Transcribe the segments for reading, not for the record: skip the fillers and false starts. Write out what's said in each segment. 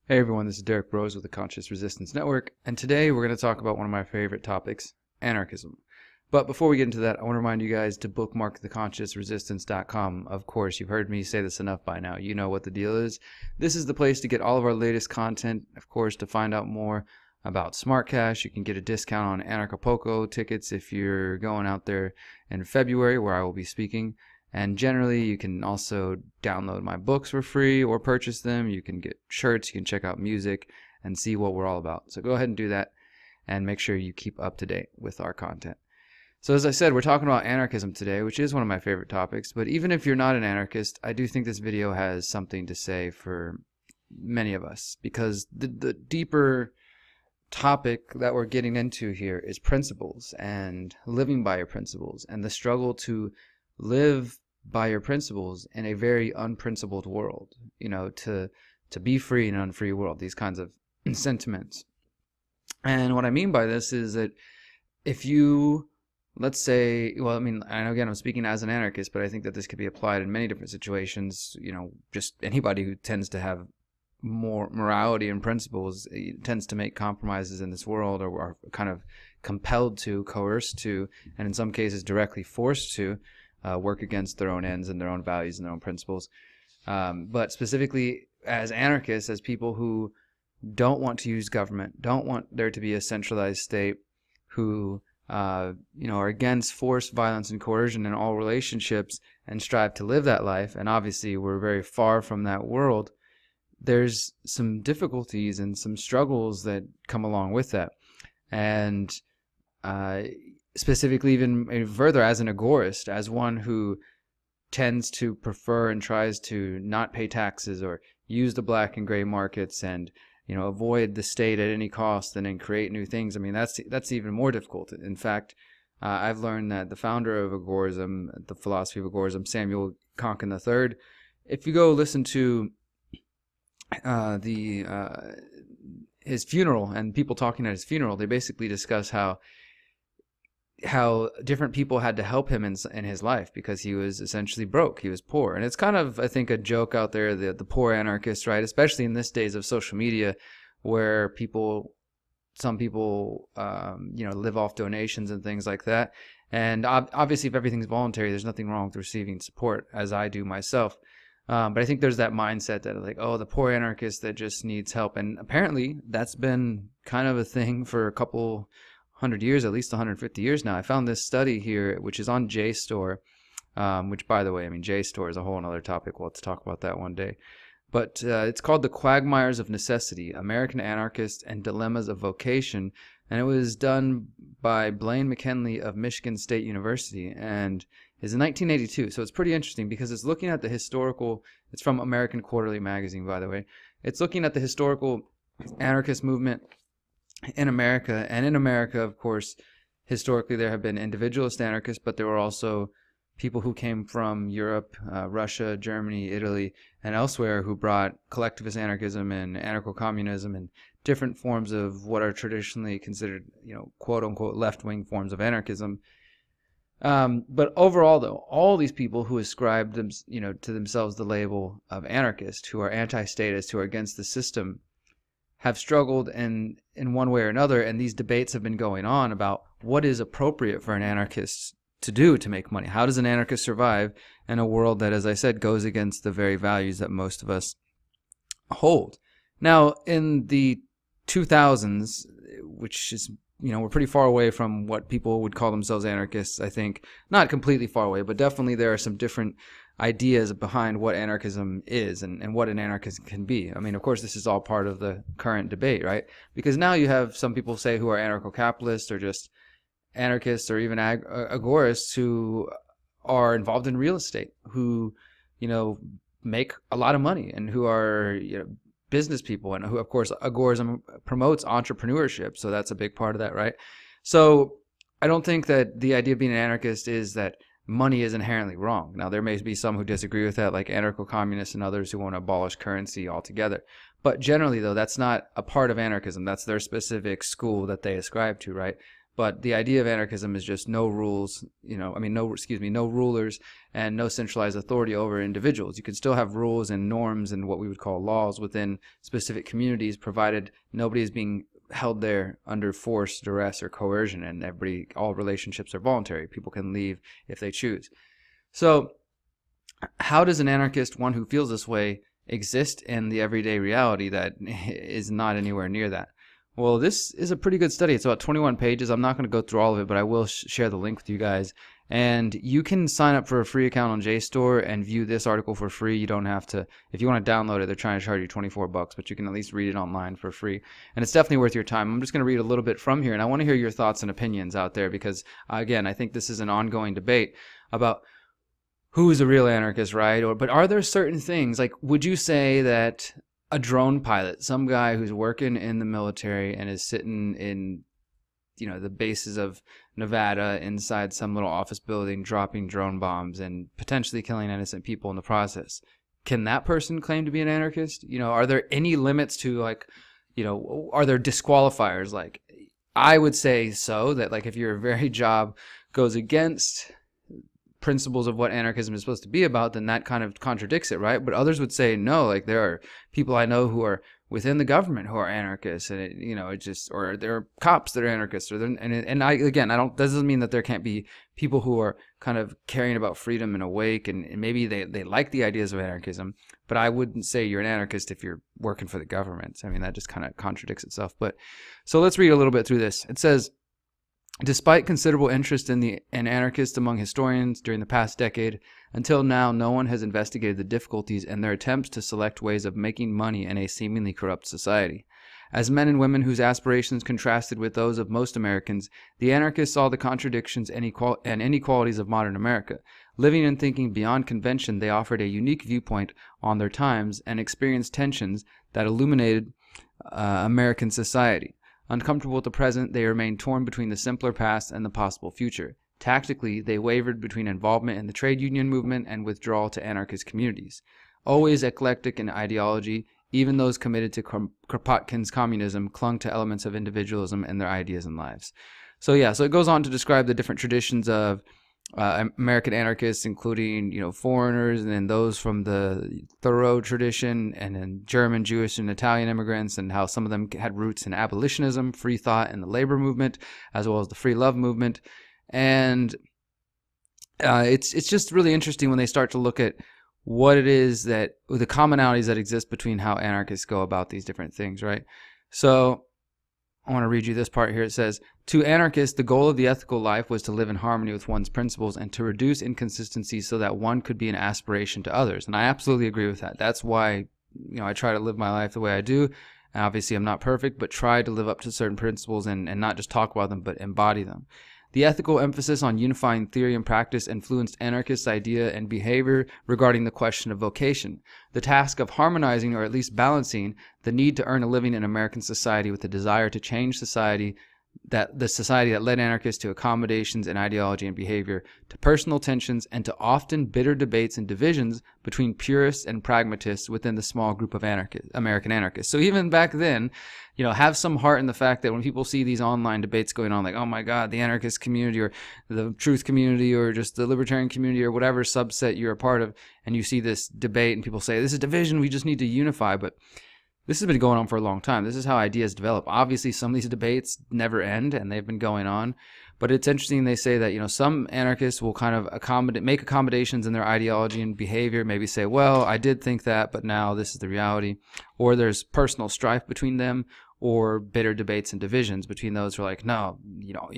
Hey everyone, this is Derrick Broze with the Conscious Resistance Network, and today we're going to talk about one of my favorite topics, anarchism. But before we get into that, I want to remind you guys to bookmark theconsciousresistance.com. Of course, you've heard me say this enough by now. You know what the deal is. This is the place to get all of our latest content. Of course, to find out more about Smart Cash, you can get a discount on Acapulco tickets if you're going out there in February, where I will be speaking. And generally, you can also download my books for free or purchase them. You can get shirts, you can check out music, and see what we're all about. So go ahead and do that, and make sure you keep up to date with our content. So as I said, we're talking about anarchism today, which is one of my favorite topics. But even if you're not an anarchist, I do think this video has something to say for many of us. Because the deeper topic that we're getting into here is principles and living by your principles and the struggle to live by your principles in a very unprincipled world, to be free in an unfree world, these kinds of sentiments. And what I mean by this is that if you, let's say, I know again I'm speaking as an anarchist, but I think that this could be applied in many different situations. Just anybody who tends to have more morality and principles tends to make compromises in this world, or are kind of compelled to, coerced to, and in some cases directly forced to work against their own ends and their own values and their own principles. But specifically as anarchists, as people who don't want to use government, don't want there to be a centralized state, who are against force, violence, and coercion in all relationships and strive to live that life, and obviously we're very far from that world, there's some difficulties and some struggles that come along with that. And specifically even further, as an agorist, as one who tends to prefer and tries to not pay taxes or use the black and gray markets and avoid the state at any cost and then create new things, that's even more difficult. In fact, I've learned that the founder of agorism, the philosophy of agorism, Samuel Konkin III, if you go listen to his funeral and people talking at his funeral, they basically discuss how different people had to help him in his life because he was essentially broke. He was poor. And it's kind of, I think, a joke out there, the poor anarchist, right? Especially in this days of social media, where some people live off donations and things like that. And obviously, if everything's voluntary, there's nothing wrong with receiving support, as I do myself. But I think there's that mindset that, like, oh, the poor anarchist that just needs help. And apparently that's been kind of a thing for a couple 100 years, at least 150 years now. I found this study here, which is on JSTOR, which, by the way, JSTOR is a whole other topic. We'll have to talk about that one day. But it's called The Quagmires of Necessity, American Anarchists and Dilemmas of Vocation. And it was done by Blaine McKinley of Michigan State University, and is in 1982. So it's pretty interesting because it's looking at the historical, it's from American Quarterly magazine, by the way. It's looking at the historical anarchist movement in America. And in America, of course, historically there have been individualist anarchists, but there were also people who came from Europe, Russia, Germany, Italy, and elsewhere who brought collectivist anarchism and anarcho-communism and different forms of what are traditionally considered, quote-unquote left-wing forms of anarchism. But overall, though, all these people who ascribe them, to themselves the label of anarchist, who are anti-statist, who are against the system, have struggled in one way or another, and these debates have been going on about what is appropriate for an anarchist to do to make money. How does an anarchist survive in a world that, as I said, goes against the very values that most of us hold? Now, in the 2000s, which is, we're pretty far away from what people would call themselves anarchists, I think. Not completely far away, but definitely there are some different ideas behind what anarchism is and what an anarchist can be. Of course, this is all part of the current debate, right? Because now you have some people say who are anarcho-capitalists or just anarchists or even agorists who are involved in real estate, who, make a lot of money and who are, business people, and who, of course, agorism promotes entrepreneurship. So that's a big part of that, right? So I don't think that the idea of being an anarchist is that money is inherently wrong. Now, there may be some who disagree with that, like anarcho-communists and others who want to abolish currency altogether. But generally, though, that's not a part of anarchism. That's their specific school that they ascribe to, right? But the idea of anarchism is just no rules, no rulers and no centralized authority over individuals. You can still have rules and norms and what we would call laws within specific communities, provided nobody is being held there under force, duress, or coercion, and all relationships are voluntary. People can leave if they choose. So how does an anarchist, one who feels this way, exist in the everyday reality that is not anywhere near that? Well, this is a pretty good study. It's about 21 pages. I'm not going to go through all of it, but I will share the link with you guys. And you can sign up for a free account on JSTOR and view this article for free. You don't have to. If you want to download it, they're trying to charge you $24, but you can at least read it online for free. And it's definitely worth your time. I'm just going to read a little bit from here, and I want to hear your thoughts and opinions out there because, again, I think this is an ongoing debate about who is a real anarchist, right? But are there certain things, like would you say that a drone pilot, some guy who's working in the military and is sitting in, the bases of Nevada inside some little office building, dropping drone bombs and potentially killing innocent people in the process, can that person claim to be an anarchist? Are there any limits to are there disqualifiers? Like, I would say so, that like if your very job goes against principles of what anarchism is supposed to be about, then that kind of contradicts it, right? But others would say no. Like, there are people I know who are within the government who are anarchists, and or there are cops that are anarchists, that doesn't mean that there can't be people who are kind of caring about freedom and awake, and maybe they like the ideas of anarchism, but I wouldn't say you're an anarchist if you're working for the government. I mean, that just kind of contradicts itself. But so let's read a little bit through this. It says, despite considerable interest in anarchists among historians during the past decade, until now no one has investigated the difficulties in their attempts to select ways of making money in a seemingly corrupt society. As men and women whose aspirations contrasted with those of most Americans, the anarchists saw the contradictions and inequalities of modern America. Living and thinking beyond convention, they offered a unique viewpoint on their times and experienced tensions that illuminated American society. Uncomfortable with the present, they remained torn between the simpler past and the possible future. Tactically, they wavered between involvement in the trade union movement and withdrawal to anarchist communities. Always eclectic in ideology, even those committed to Kropotkin's communism clung to elements of individualism in their ideas and lives. So it goes on to describe the different traditions of American anarchists, including foreigners, and then those from the Thoreau tradition, and then German, Jewish, and Italian immigrants, and how some of them had roots in abolitionism, free thought, and the labor movement, as well as the free love movement. And it's just really interesting when they start to look at what it is that the commonalities that exist between how anarchists go about these different things, right? So I want to read you this part here. It says, to anarchists, the goal of the ethical life was to live in harmony with one's principles and to reduce inconsistencies so that one could be an aspiration to others. And I absolutely agree with that. That's why, I try to live my life the way I do. And obviously, I'm not perfect, but try to live up to certain principles and not just talk about them, but embody them. The ethical emphasis on unifying theory and practice influenced anarchists' idea and behavior regarding the question of vocation, the task of harmonizing or at least balancing the need to earn a living in American society with the desire to change society, the society that led anarchists to accommodations in ideology and behavior, to personal tensions, and to often bitter debates and divisions between purists and pragmatists within the small group of American anarchists. So even back then, have some heart in the fact that when people see these online debates going on, like, oh my God, the anarchist community or the truth community or just the libertarian community or whatever subset you're a part of, and you see this debate and people say, this is division, we just need to unify. But this has been going on for a long time. This is how ideas develop. Obviously, some of these debates never end, and they've been going on. But it's interesting they say that, some anarchists will kind of make accommodations in their ideology and behavior, maybe say, well, I did think that, but now this is the reality. Or there's personal strife between them, or bitter debates and divisions between those who are like, no,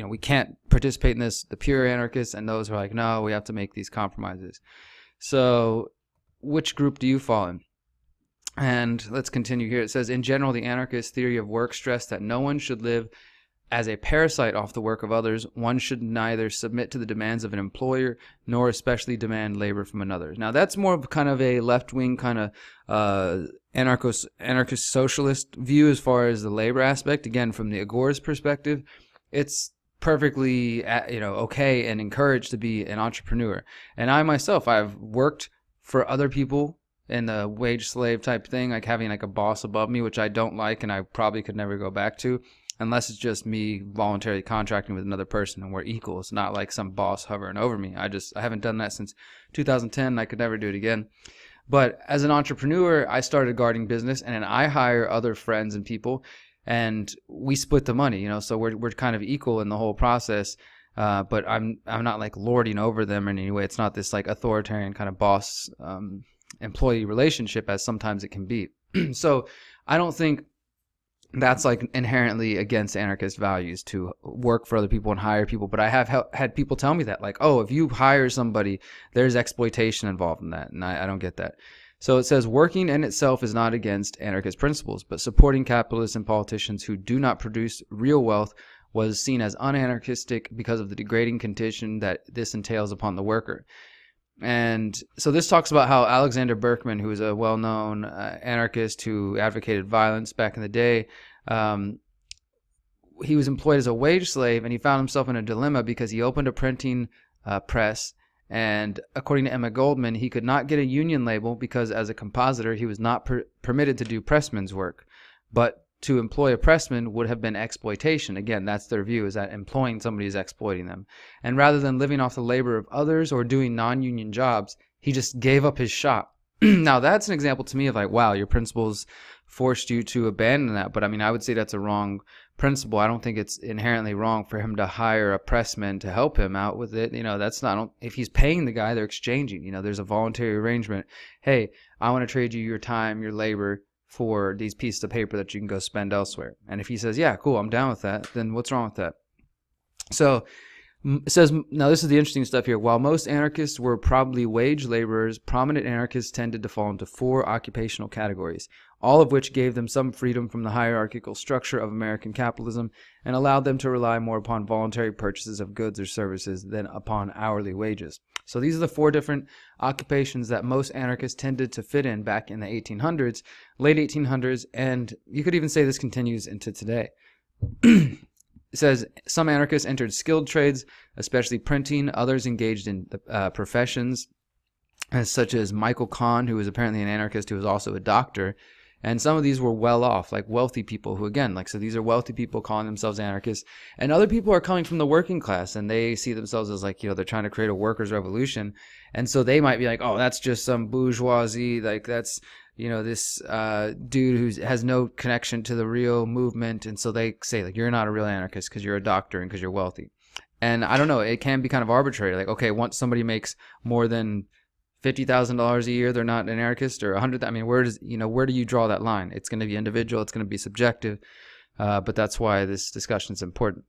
we can't participate in this, the pure anarchists, and those who are like, no, we have to make these compromises. So which group do you fall in? And let's continue here. It says, in general, the anarchist theory of work stressed that no one should live as a parasite off the work of others. One should neither submit to the demands of an employer nor especially demand labor from another. Now, that's more of kind of a left-wing kind of anarchist socialist view as far as the labor aspect. Again, from the Agorist perspective, it's perfectly okay and encouraged to be an entrepreneur. And I myself, I've worked for other people in the wage slave type thing, like having like a boss above me, which I don't like and I probably could never go back to. unless it's just me voluntarily contracting with another person and we're equals, not like some boss hovering over me. I haven't done that since 2010. I could never do it again. But as an entrepreneur, I started a gardening business, and then I hire other friends and people, and we split the money, so we're kind of equal in the whole process. But I'm not like lording over them in any way. It's not this like authoritarian kind of boss employee relationship as sometimes it can be. So I don't think that's like inherently against anarchist values to work for other people and hire people. But I have had people tell me that, like, oh, if you hire somebody, there's exploitation involved in that. And I don't get that. So it says, working in itself is not against anarchist principles, but supporting capitalists and politicians who do not produce real wealth was seen as unanarchistic because of the degrading condition that this entails upon the worker. And so this talks about how Alexander Berkman, who was a well-known anarchist who advocated violence back in the day, he was employed as a wage slave, and he found himself in a dilemma because he opened a printing press, and according to Emma Goldman, he could not get a union label because as a compositor, he was not permitted to do pressman's work. But to employ a pressman would have been exploitation. Again, that's their view, is that employing somebody is exploiting them. And rather than living off the labor of others or doing non-union jobs, he just gave up his shop. Now, that's an example to me of like, wow, your principles forced you to abandon that. But I mean, I would say that's a wrong principle. I don't think it's inherently wrong for him to hire a pressman to help him out with it. That's not, if he's paying the guy, they're exchanging. There's a voluntary arrangement. Hey, I want to trade you your time, your labor, for these pieces of paper that you can go spend elsewhere. And if he says, yeah, cool, I'm down with that, then what's wrong with that? So it says, now this is the interesting stuff here. While most anarchists were probably wage laborers, prominent anarchists tended to fall into 4 occupational categories, all of which gave them some freedom from the hierarchical structure of American capitalism and allowed them to rely more upon voluntary purchases of goods or services than upon hourly wages. So these are the 4 different occupations that most anarchists tended to fit in back in the 1800s, late 1800s, and you could even say this continues into today. It says some anarchists entered skilled trades, especially printing. Others engaged in professions, such as Michael Kahn, who was apparently an anarchist who was also a doctor. And some of these were well off, like wealthy people who, again, so these are wealthy people calling themselves anarchists. And other people are coming from the working class, and they see themselves as like, they're trying to create a workers' revolution. And so they might be like, oh, that's just some bourgeoisie, like that's, this dude who has no connection to the real movement. And so they say, like, you're not a real anarchist because you're a doctor and because you're wealthy. And I don't know, it can be kind of arbitrary. Like, okay, once somebody makes more than $50,000 a year, they're not an anarchist, or 100. I mean, where do you draw that line? It's going to be individual. It's going to be subjective. But that's why this discussion is important.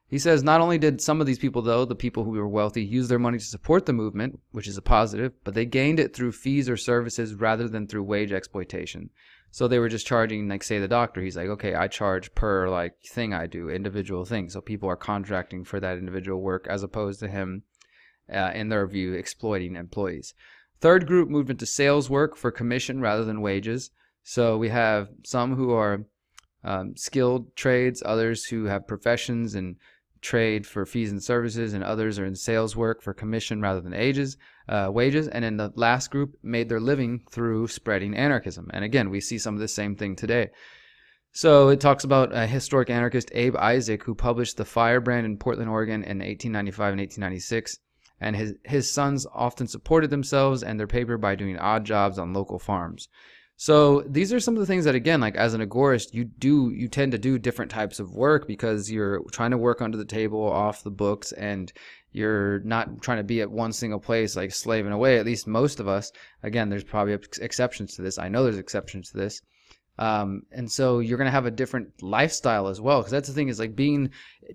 He says, not only did some of these people, though, the people who were wealthy, use their money to support the movement, which is a positive, but they gained it through fees or services rather than through wage exploitation. So they were just charging, like, say, the doctor. He's like, okay, I charge per, like, thing I do, individual thing. So people are contracting for that individual work as opposed to him, in their view, exploiting employees. Third group moved into sales work for commission rather than wages. So we have some who are skilled trades, others who have professions and trade for fees and services, and others are in sales work for commission rather than wages. And then the last group made their living through spreading anarchism. And again, we see some of the same thing today. So it talks about a historic anarchist, Abe Isaac, who published The Firebrand in Portland, Oregon in 1895 and 1896. And his sons often supported themselves and their paper by doing odd jobs on local farms. So these are some of the things that, again, like as an agorist, you tend to do different types of work because you're trying to work under the table, off the books, and you're not trying to be at one single place like slaving away. At least most of us. Again, there's probably exceptions to this. I know there's exceptions to this. And so you're going to have a different lifestyle as well, because that's the thing, is like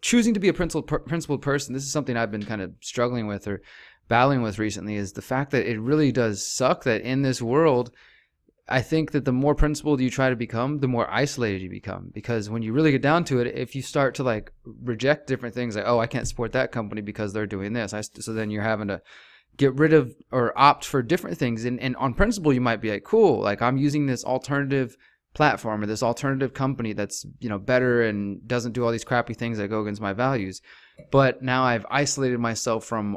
choosing to be a principled person. This is something I've been kind of struggling with or battling with recently, is the fact that it really does suck that in this world, I think that the more principled you try to become, the more isolated you become. Because when you really get down to it, if you start to like reject different things, like, oh, I can't support that company because they're doing this, so then you're having to get rid of or opt for different things. And on principle, you might be like, cool, like I'm using this alternative platform or this alternative company that's, better and doesn't do all these crappy things that go against my values. But now I've isolated myself from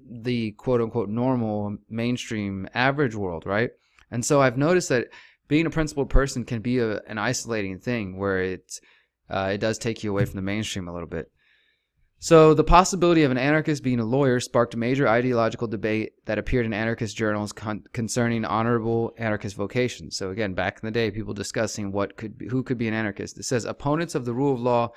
the quote unquote normal mainstream average world, right? And so I've noticed that being a principled person can be an isolating thing, where it does take you away from the mainstream a little bit. So the possibility of an anarchist being a lawyer sparked a major ideological debate that appeared in anarchist journals concerning honorable anarchist vocations. So again, back in the day, people discussing who could be an anarchist. It says opponents of the rule of law,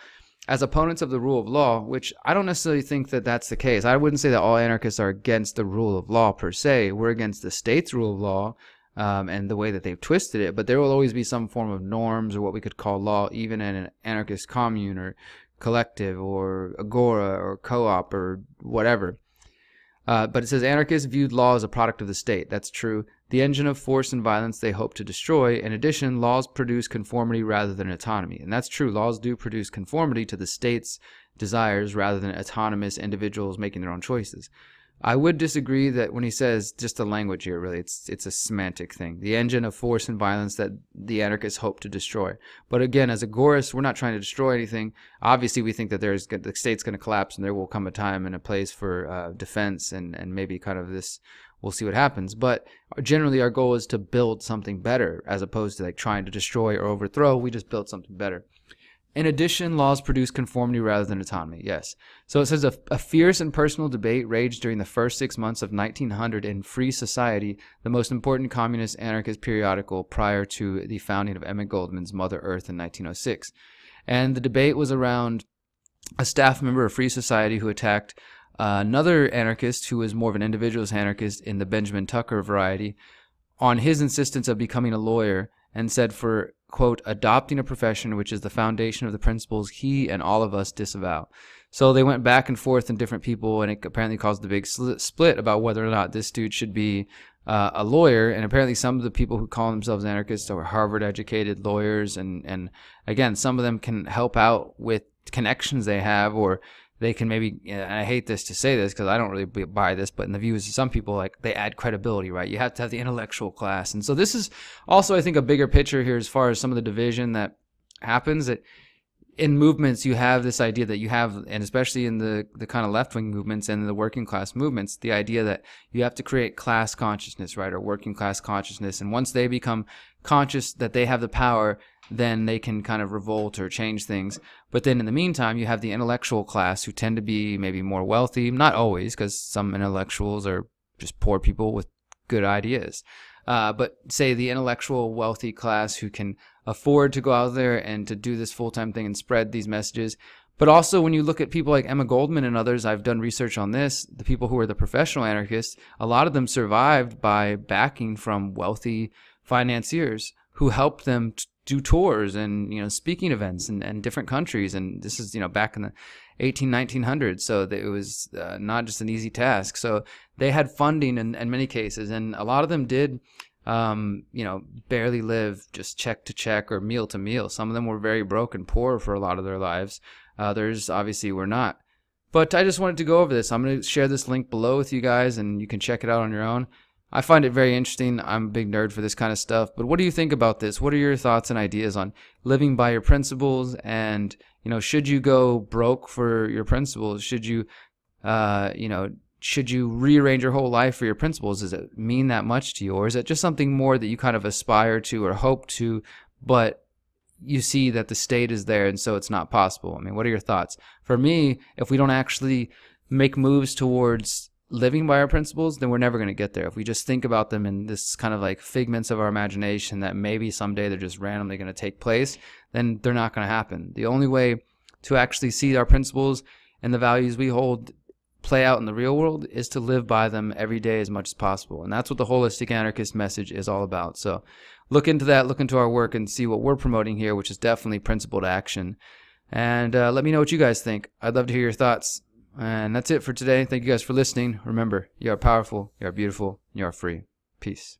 which I don't necessarily think that that's the case. I wouldn't say that all anarchists are against the rule of law per se. We're against the state's rule of law and the way that they've twisted it. But there will always be some form of norms or what we could call law, even in an anarchist commune or collective or agora or co-op or whatever. But it says anarchists viewed law as a product of the state. That's true. The engine of force and violence they hope to destroy. In addition, laws produce conformity rather than autonomy. And that's true. Laws do produce conformity to the state's desires rather than autonomous individuals making their own choices. I would disagree that when he says just the language here, really, it's a semantic thing. The engine of force and violence that the anarchists hope to destroy. But again, as agorists, we're not trying to destroy anything. Obviously, we think that the state's going to collapse and there will come a time and a place for defense and maybe kind of this, we'll see what happens. But generally, our goal is to build something better as opposed to like trying to destroy or overthrow. We just build something better. In addition, laws produce conformity rather than autonomy. Yes. So it says a fierce and personal debate raged during the first 6 months of 1900 in Free Society, the most important communist anarchist periodical prior to the founding of Emmett Goldman's Mother Earth in 1906. And the debate was around a staff member of Free Society who attacked another anarchist who was more of an individualist anarchist in the Benjamin Tucker variety on his insistence of becoming a lawyer, and said for, quote, adopting a profession which is the foundation of the principles he and all of us disavow. So they went back and forth in different people, and it apparently caused a big split about whether or not this dude should be a lawyer. And apparently some of the people who call themselves anarchists are Harvard-educated lawyers, and again, some of them can help out with connections they have, or they can maybe, and I hate this to say this because I don't really buy this, but in the views of some people, like, they add credibility, right? You have to have the intellectual class. And so this is also, I think, a bigger picture here as far as some of the division that happens. That in movements, you have this idea that you have, and especially in the kind of left-wing movements and the working class movements, the idea that you have to create class consciousness, right, or working class consciousness. And once they become conscious that they have the power, then they can kind of revolt or change things. But then in the meantime, you have the intellectual class who tend to be maybe more wealthy. Not always, because some intellectuals are just poor people with good ideas. But say the intellectual wealthy class who can afford to go out there and to do this full-time thing and spread these messages. But also when you look at people like Emma Goldman and others, I've done research on this, the people who are the professional anarchists, a lot of them survived by backing from wealthy financiers who helped them do tours and, you know, speaking events in different countries. And this is, you know, back in the 1900s. So that it was not just an easy task. So they had funding in many cases. And a lot of them did, you know, barely live just check to check or meal to meal. Some of them were very broke and poor for a lot of their lives. Others obviously were not. But I just wanted to go over this. I'm going to share this link below with you guys and you can check it out on your own. I find it very interesting. I'm a big nerd for this kind of stuff. But what do you think about this? What are your thoughts and ideas on living by your principles? And, you know, should you go broke for your principles? Should you, you know, should you rearrange your whole life for your principles? Does it mean that much to you? Or is it just something more that you kind of aspire to or hope to, but you see that the state is there and so it's not possible? I mean, what are your thoughts? For me, if we don't actually make moves towards living by our principles, then we're never going to get there. If we just think about them in this kind of like figments of our imagination that maybe someday they're just randomly going to take place, then they're not going to happen. The only way to actually see our principles and the values we hold play out in the real world is to live by them every day as much as possible. And that's what the holistic anarchist message is all about. So look into that, look into our work and see what we're promoting here, which is definitely principled action. And let me know what you guys think. I'd love to hear your thoughts. And that's it for today. Thank you guys for listening. Remember, you are powerful, you are beautiful, you are free. Peace.